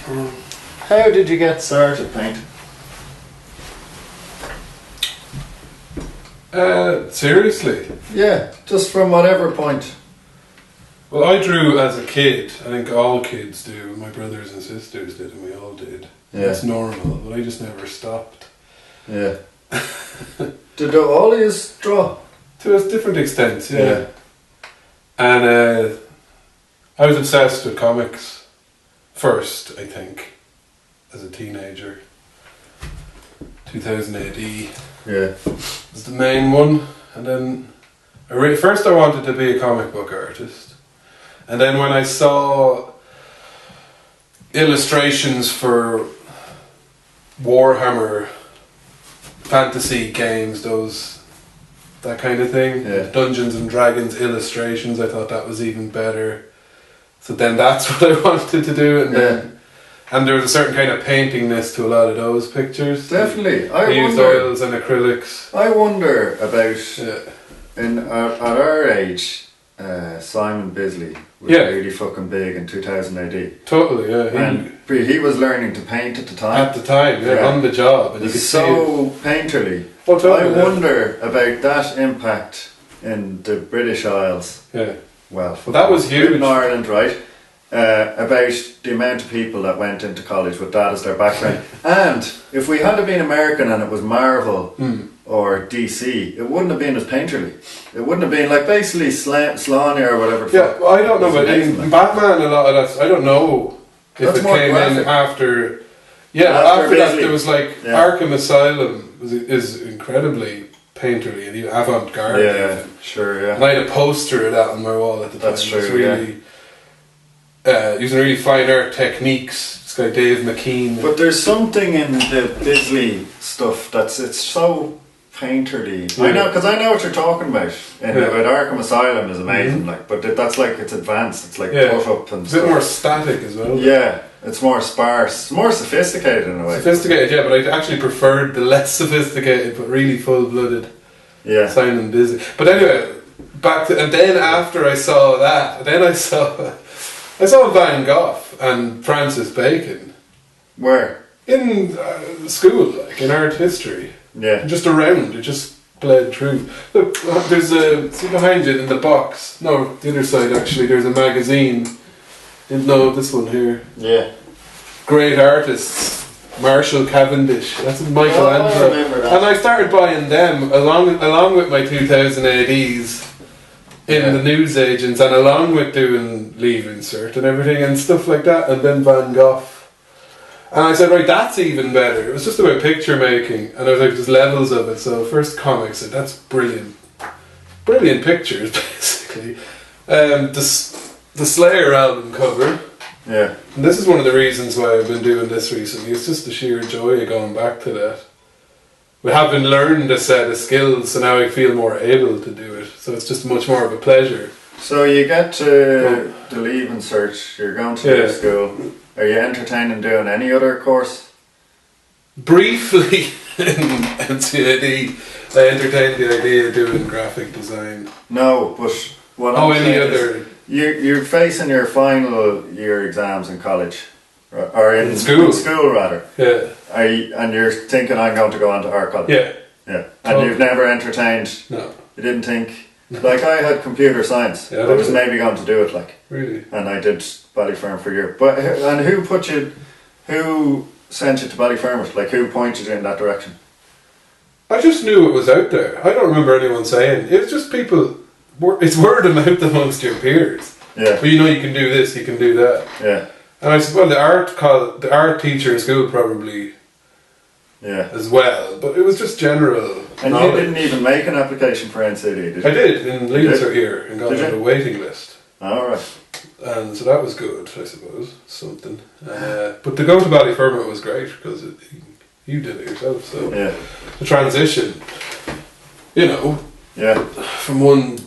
How did you get started painting? Seriously? Yeah, just from whatever point. Well, I drew as a kid. I think all kids do. My brothers and sisters did, and we all did. Yeah. It's normal, but I just never stopped. Yeah. Did all of you draw? To a different extent, yeah. Yeah. And I was obsessed with comics first, I think, as a teenager. 2000 AD Yeah. was the main one, and then first I wanted to be a comic book artist, and then when I saw illustrations for Warhammer fantasy games, that kind of thing, Yeah. Dungeons and Dragons illustrations, I thought that was even better. So then that's what I wanted to do, and there was a certain kind of paintingness to a lot of those pictures. Definitely. I used oils and acrylics. I wonder about, Yeah. at our age, Simon Bisley was really fucking big in 2000 AD. Totally, yeah. And he was learning to paint at the time. At the time, on the job. And you could so painterly. Oh, totally, I wonder about that impact in the British Isles. Yeah. Well, that was huge. In Ireland, right? About the amount of people that went into college with that as their background. And if we had been American and it was Marvel or DC, it wouldn't have been as painterly. It wouldn't have been like basically Slaney or whatever. Yeah, well, I don't know, but in Batman, a lot of that, I don't know if That's it more came graphic. in after. Yeah, after that Bisley. there was like Arkham Asylum is incredibly painterly and even avant-garde. Yeah, sure, yeah. And I had a poster of that on my wall at the time. That's true, It's really, using really fine art techniques. This guy Dave McKean. But there's something in the Bisley stuff it's so painterly. I know, because I know what you're talking about. About Arkham Asylum is amazing, but that's like it's advanced. It's like put up and a stuff. bit more static as well. Yeah, it's more sparse, more sophisticated in a way. Sophisticated, yeah, but I actually preferred the less sophisticated but really full-blooded Simon Bisley. But anyway, and then after I saw that, then I saw Van Gogh and Francis Bacon. Where? In school, like in art history. Yeah. Just around, it just bled through. Look, there's see behind you in the box. No, the other side actually. There's a magazine. No, this one here. Yeah. Great artists. Marshall Cavendish. That's Michelangelo. I remember that. And I started buying them along with my 2000 ADs in the newsagents, and along with doing Leave Insert and everything and stuff like that, and then Van Gogh. And I said, right, that's even better. It was just about picture making, and I was like, there's levels of it. So first comics, that's brilliant. Brilliant pictures, basically. The Slayer album cover. Yeah. And this is one of the reasons why I've been doing this recently. It's just the sheer joy of going back to that. We haven't learned a set of skills, so now I feel more able to do it. So it's just much more of a pleasure. So you get to the Leave and Search, you're going to your school. Are you entertaining doing any other course? Briefly in NCAD, I entertained the idea of doing graphic design. No, but what I'm any saying other... is you're facing your final year exams in college. Or in school. In school, rather. Yeah. And you're thinking, I'm going to go on to art college. Yeah. Yeah. And you've never entertained... No. You didn't think... Like, I had computer science. Yeah, I was maybe going to do it, like. Really? And I did Ballyfermot for a year. But, and who sent you to Ballyfermot? Like, who pointed you in that direction? I just knew it was out there. I don't remember anyone saying. It was just people... It's word of mouth amongst your peers. Yeah. But you know you can do this, you can do that. Yeah. And I said, well, the art teacher in school probably as well. But it was just general And knowledge. you didn't even make an application for NCD, did you? I did, in Leavensor here, and got on the waiting list. Alright. And so that was good, I suppose, something. But to go to Ballyfermot was great, because you did it yourself, so... Yeah. The transition, from one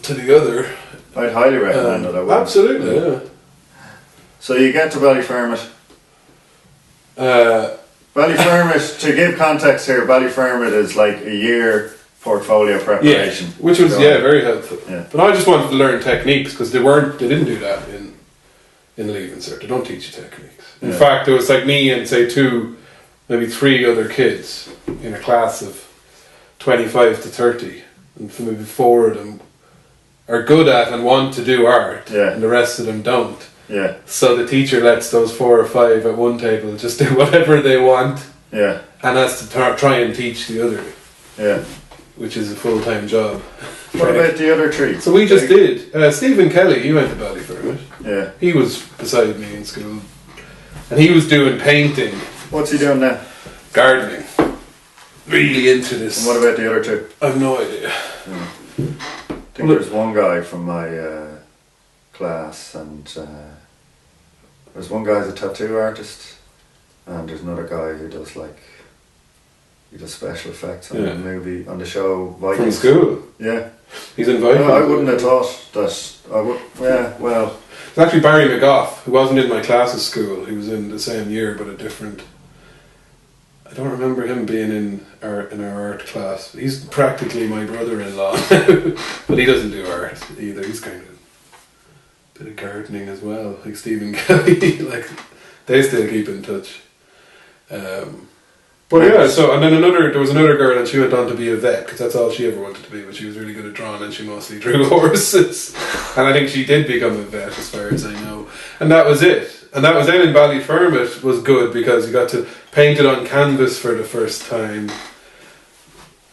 to the other. I'd highly recommend it, I would. Absolutely, yeah. So you get to Ballyfermot. Ballyfermot, to give context here, Ballyfermot is like a year portfolio preparation. Yeah, which was very helpful. Yeah. But I just wanted to learn techniques, because they didn't do that in in Leaving Cert. They don't teach you techniques. In fact, it was like me and say 2, maybe 3 other kids in a class of 25 to 30, and maybe 4 of them are good at and want to do art, and the rest of them don't. Yeah. So the teacher lets those 4 or 5 at one table just do whatever they want. Yeah. And has to try and teach the other. Yeah. Which is a full-time job. What about the other 3? So we just did. Stephen Kelly, he went to Ballyfermot. Yeah. He was beside me in school. And he was doing painting. What's he doing now? Gardening. Really into this. And what about the other 2? I've no idea. I think there's one guy from my class, and there's one guy who's a tattoo artist, and there's another guy who does he does special effects on the movie, on the show Vikings. From school? Yeah. He's invited. No, I wouldn't have thought that. I would. Yeah, well. It's actually Barry McGough, who wasn't in my class at school. He was in the same year, but a different. I don't remember him being in our art class. He's practically my brother-in-law, but he doesn't do art either. He's kind of a bit of gardening as well, like Stephen Kelly. Like they still keep in touch. But yeah, so and then there was another girl, and she went on to be a vet because that's all she ever wanted to be. But she was really good at drawing, and she mostly drew horses. And I think she did become a vet, as far as I know. And that was it. And that was then in Ballyfermot was good because you got to paint it on canvas for the first time.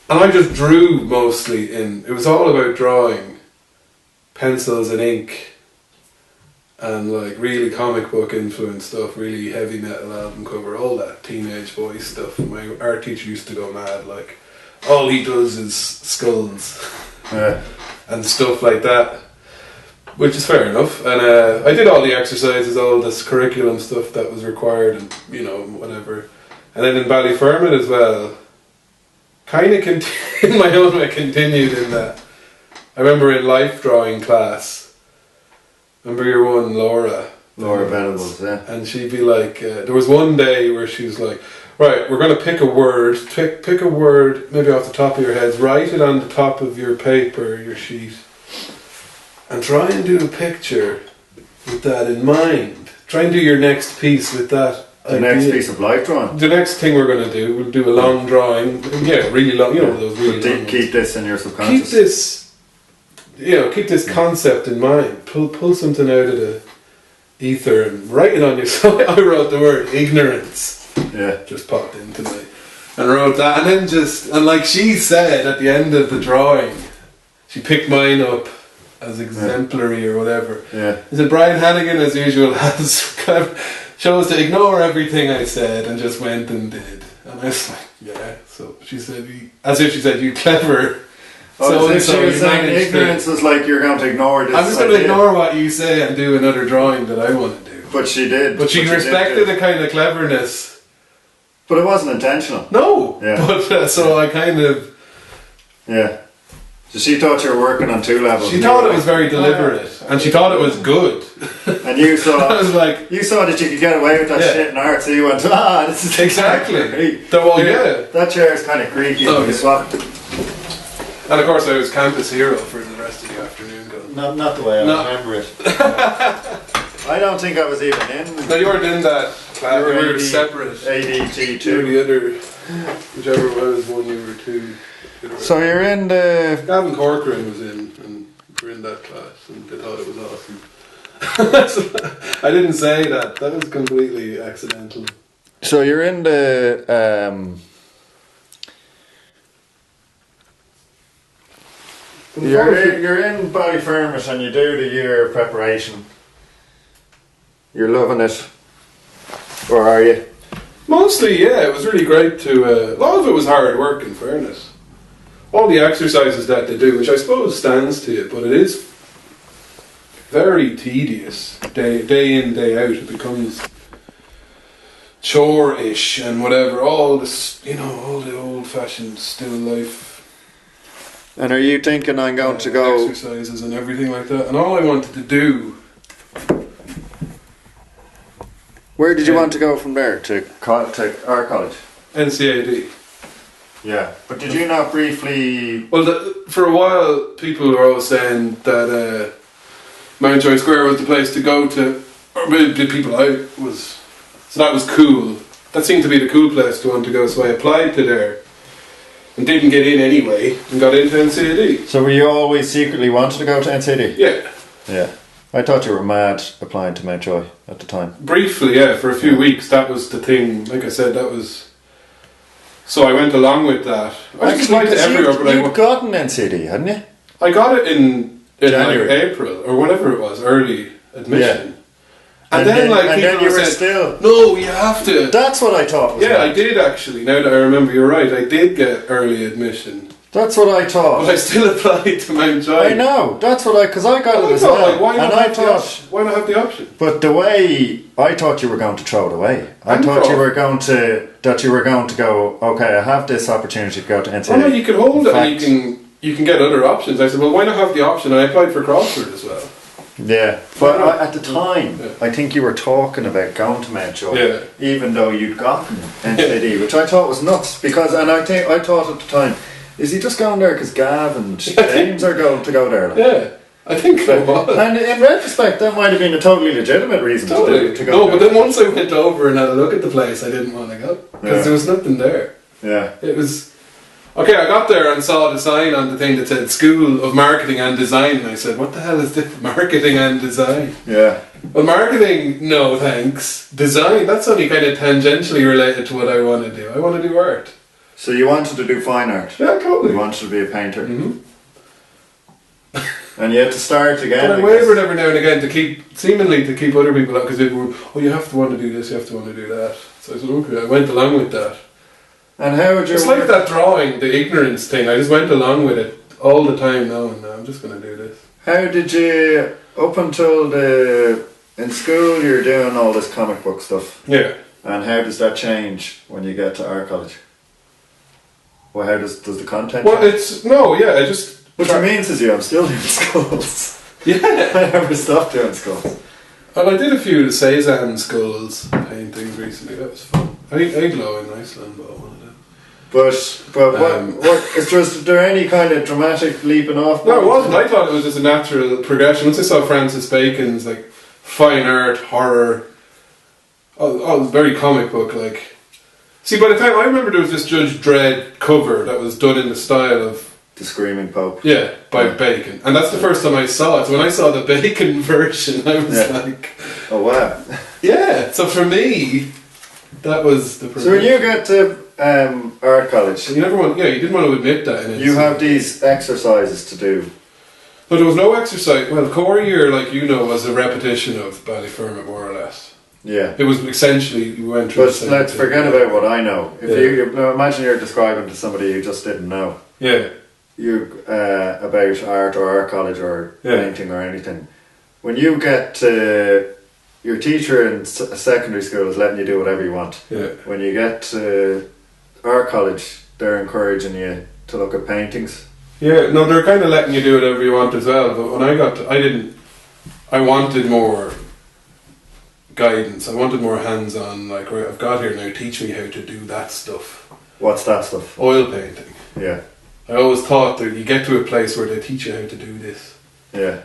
And I just drew mostly it was all about drawing, pencils and ink, and like really comic book influenced stuff, really heavy metal album cover, all that teenage boy stuff. My art teacher used to go mad, like all he does is skulls and stuff like that, which is fair enough. And I did all the exercises, all this curriculum stuff that was required, and whatever. And then in Ballyfermot as well, kind of in my own way continued in that. I remember in life drawing class. Remember your one, Laura Venables, yeah. And she'd be like, there was one day where she was like, right, we're going to pick a word, pick a word maybe off the top of your heads, write it on the top of your paper, your sheet, and try and do a picture with that in mind. Try and do your next piece with that The next piece of life drawing. The next thing we're going to do, we'll do a long drawing, really long, those really long ones. Keep this in your subconscious. Keep this concept in mind. Pull something out of the ether and write it on your. So I wrote the word ignorance. Yeah. Just popped into me, and wrote that, and then like she said at the end of the drawing, she picked mine up as exemplary or whatever. Yeah. She said Brian Hannigan, as usual, chose to ignore everything I said and just went and did. And I was like, yeah. So she said, as if she said, you clever. So she was saying ignorance was like you're going to ignore this. I'm just going to ignore what you say and do another drawing that I want to do. But she did. But she respected the kind of cleverness. But it wasn't intentional. No. Yeah. But so I kind of. Yeah. So she thought you were working on 2 levels. She thought it was very deliberate, and she thought it was good. And you saw, I was like, you saw that you could get away with that shit in art, so you went, this is exactly. That chair is kind of creaky. You swap. And of course, I was campus hero for the rest of the afternoon. Not the way I remember it. I don't think I was even in. No, you weren't in that class. We were separate. ADT2. The other, whichever was one you were two. So you're in the. Gavin Corcoran was in, and we were in that class, and they thought it was awesome. I didn't say that. That was completely accidental. So you're in the. You're in Ballyfermot and you do the year preparation. You're loving it, or are you? Mostly, yeah. It was really great to. A lot of it was hard work, in fairness. All the exercises that they do, which I suppose stands to it, but it is very tedious. Day in, day out, it becomes chore-ish and whatever. All this, all the old-fashioned still life. And are you thinking I'm going to go exercises and everything like that? And all I wanted to do. Where did you want to go from there to our college? NCAD. Yeah, but did you not briefly? Well, for a while, people were always saying that Mountjoy Square was the place to go to or did people so that was cool. That seemed to be the cool place to want to go, so I applied to there and didn't get in anyway and got into NCAD. So were you always secretly wanted to go to NCAD? Yeah. Yeah. I thought you were mad applying to Mountjoy at the time. Briefly, yeah, for a few weeks, that was the thing. Like I said, that was... So I went along with that. I just applied to everywhere, but you'd gotten NCAD, hadn't you? I got it in January. like April, or whatever it was, early admission. Yeah. And then you were said, still... no, you have to... That's what I thought was Yeah, right. I did actually. Now that I remember, you're right. I did get early admission. That's what I thought. But I still applied to Mountjoy. I know. That's what because I got it as thought, well. like, why not and I have thought... why not have the option? But the way... I thought you were going to throw it away. I thought you were going to... That you were going to go, okay, I have this opportunity to go to NCAA. Oh no, you can hold it and you can get other options. I said, well, why not have the option? And I applied for Crawford as well. Yeah, but at the time, I think you were talking about going to Mountjoy, even though you'd gotten NCAD, which I thought was nuts. Because, and I thought at the time, is he just going there because Gav and James are going to go there? Like? Yeah, I think so. And in retrospect, that might have been a totally legitimate reason to go there. No, but then once I went over and had a look at the place, I didn't want to go because there was nothing there. Yeah, it was. Okay, I got there and saw the sign on the thing that said School of Marketing and Design, and I said, what the hell is this? Marketing and Design? Yeah. Well, marketing, no thanks. Design, that's only kind of tangentially related to what I want to do. I want to do art. So you wanted to do fine art? Yeah, totally. You wanted to be a painter? Mm-hmm. And you had to start again? But I wavered every now and again to keep other people out, because they were, oh, you have to want to do this, you have to want to do that. So I said, okay, I went along with that. And how would you... It's like that drawing, the ignorance thing. I just went along with it all the time now, and I'm just going to do this. How did you, up until in school you're doing all this comic book stuff. Yeah. And how does that change when you get to art college? Well, how does the content change? I just... Which means is I'm still doing schools. Yeah. I never stopped doing schools. Well, I did a few Cezanne skulls paintings recently, that was fun. I glow in Iceland, but I wanted to... But is there any kind of dramatic leaping off? No, it wasn't. I thought it was just a natural progression. Once I saw Francis Bacon's like fine art, horror, all very comic book like. See, by the time I remember, there was this Judge Dredd cover that was done in the style of The Screaming Pope. Yeah, by Bacon, and that's the first time I saw it. So when I saw the Bacon version, I was like, "Oh wow!" Yeah. So for me, that was the. So when you get to art college, you didn't want to admit that. In it, you have these exercises to do. But there was no exercise. Well, core year, like was a repetition of Ballyfermot, more or less. Yeah. It was essentially we went through. But let's forget about what I know. If you imagine you're describing to somebody who just didn't know. Yeah. You about art or art college or painting or anything. When you get to your teacher in secondary school is letting you do whatever you want. Yeah. When you get to art college, they're encouraging you to look at paintings. Yeah, no, they're kind of letting you do whatever you want as well. But when I wanted more guidance. I wanted more hands-on. Like, right, I've got here now. Teach me how to do that stuff. What's that stuff? Oil painting. Yeah. I always thought that you get to a place where they teach you how to do this. Yeah.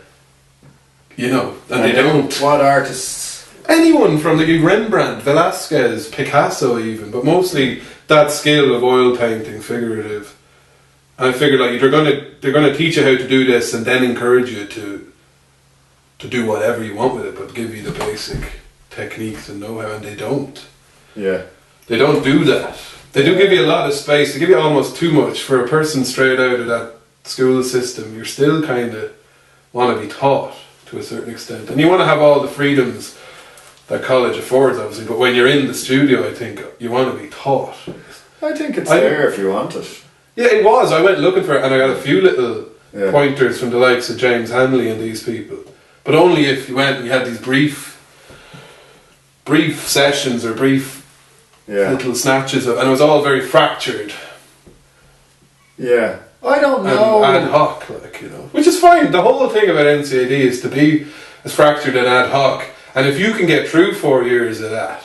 And they don't. What artists? Anyone from Rembrandt, Velasquez, Picasso even, but mostly that skill of oil painting, figurative. And I figured like they're gonna teach you how to do this and then encourage you to do whatever you want with it, but give you the basic techniques and know-how, and they don't. Yeah. They don't do that. They do give you a lot of space. They give you almost too much for a person straight out of that school system. You're still kind of want to be taught to a certain extent, and you want to have all the freedoms that college affords, obviously. But when you're in the studio, I think you want to be taught. I think it's there if you want it. Yeah, it was. I went looking for it, and I got a few little pointers from the likes of James Hanley and these people. But only if you went and you had these brief sessions or brief little snatches of, and it was all very fractured. Yeah, I don't know. And ad hoc, which is fine. The whole thing about NCAD is to be as fractured and ad hoc. And if you can get through 4 years of that,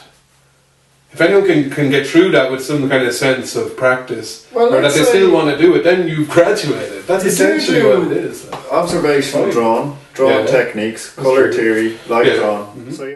if anyone can get through that with some kind of sense of practice, or that they still want to do it, then you've graduated. That's essentially what it is. Observational drawn techniques, colour theory, light drawn. Mm-hmm. So